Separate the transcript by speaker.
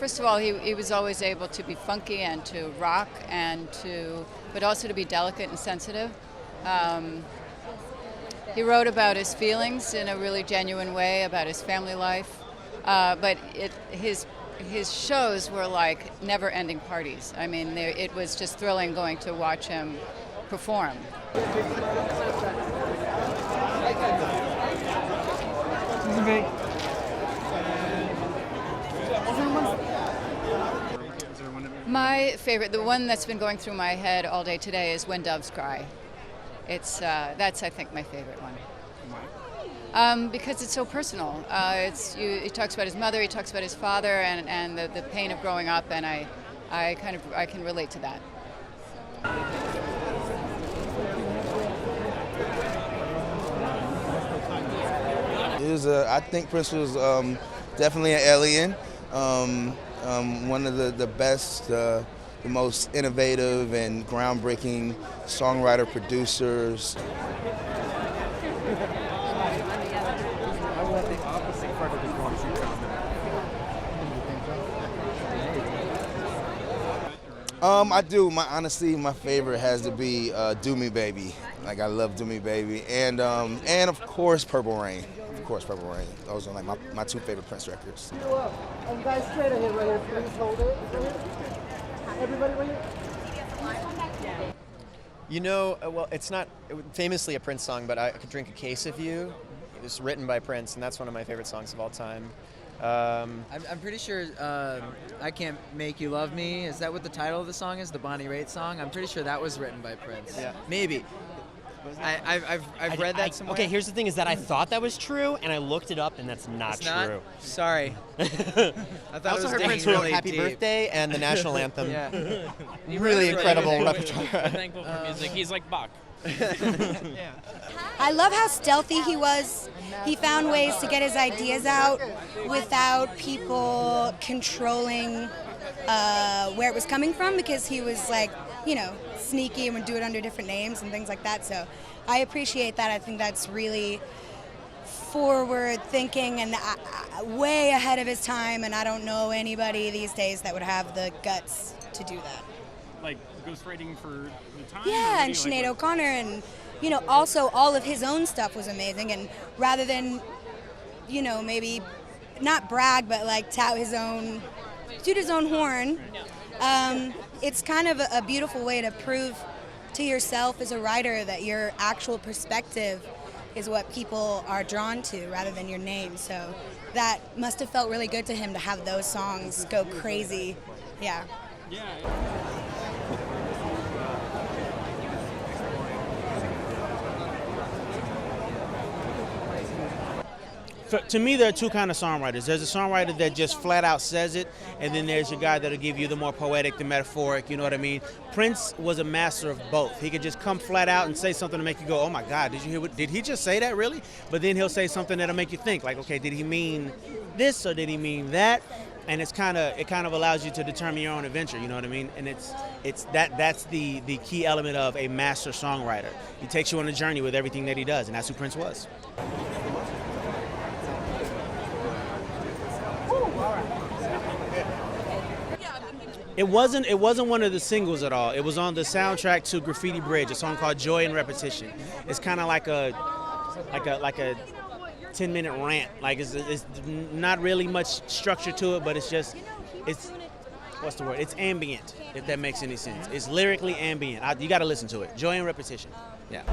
Speaker 1: first of all, he was always able to be funky and to rock but also to be delicate and sensitive. He wrote about his feelings in a really genuine way, about his family life, but his shows were like never-ending parties. I mean, it was just thrilling going to watch him perform. My favorite, the one that's been going through my head all day today, is When Doves Cry. That's I think my favorite one. Because it's so personal. He talks about his mother, he talks about his father, and the pain of growing up, and I can relate to that.
Speaker 2: I think Prince was definitely an alien. One of the best, the most innovative and groundbreaking songwriter producers. I do. Honestly, my favorite has to be "Do Me Baby." Like, I love "Do Me Baby," and of course "Purple Rain." Of course, "Purple Rain." Those are like my two favorite Prince records.
Speaker 3: And guys, straight ahead right here. Please hold it. Everybody right here.
Speaker 4: You know, well, it's not famously a Prince song, but I Could Drink a Case of You. It was written by Prince, and that's one of my favorite songs of all time.
Speaker 5: I'm pretty sure I Can't Make You Love Me. Is that what the title of the song is? The Bonnie Raitt song? I'm pretty sure that was written by Prince.
Speaker 4: Yeah.
Speaker 5: Maybe. I've read that somewhere.
Speaker 6: Okay, here's the thing: is that I thought that was true, and I looked it up, and that's not
Speaker 5: It's
Speaker 6: true.
Speaker 5: not? Sorry. I thought
Speaker 4: I also heard Prince
Speaker 5: really
Speaker 4: Happy
Speaker 5: deep.
Speaker 4: Birthday and the national anthem.
Speaker 5: Yeah.
Speaker 4: Really incredible repertoire.
Speaker 7: Thankful for music. He's like Bach.
Speaker 8: I love how stealthy he was. He found ways to get his ideas out without people controlling where it was coming from, because he was like, sneaky and would do it under different names and things like that. So I appreciate that. I think that's really forward thinking and way ahead of his time, and I don't know anybody these days that would have the guts to do that.
Speaker 7: Like ghostwriting for the time?
Speaker 8: Yeah, and Sinead O'Connor, and also all of his own stuff was amazing. And rather than, maybe not brag, but like tout his own, toot his own horn, it's kind of a beautiful way to prove to yourself as a writer that your actual perspective is what people are drawn to rather than your name. So that must have felt really good to him to have those songs go crazy. Yeah.
Speaker 9: To me, there are two kind of songwriters. There's a songwriter that just flat out says it, and then there's a guy that'll give you the more poetic, the metaphoric, you know what I mean? Prince was a master of both. He could just come flat out and say something to make you go, oh my God, did you hear did he just say that really? But then he'll say something that'll make you think, like, okay, did he mean this or did he mean that? And it kind of allows you to determine your own adventure, you know what I mean? And that's the key element of a master songwriter. He takes you on a journey with everything that he does, and that's who Prince was. It wasn't one of the singles at all. It was on the soundtrack to Graffiti Bridge, a song called Joy and Repetition. It's kind of like a 10-minute rant. Like it's not really much structure to it, but it's what's the word? It's ambient, if that makes any sense. It's lyrically ambient. You got to listen to it. Joy and Repetition. Yeah.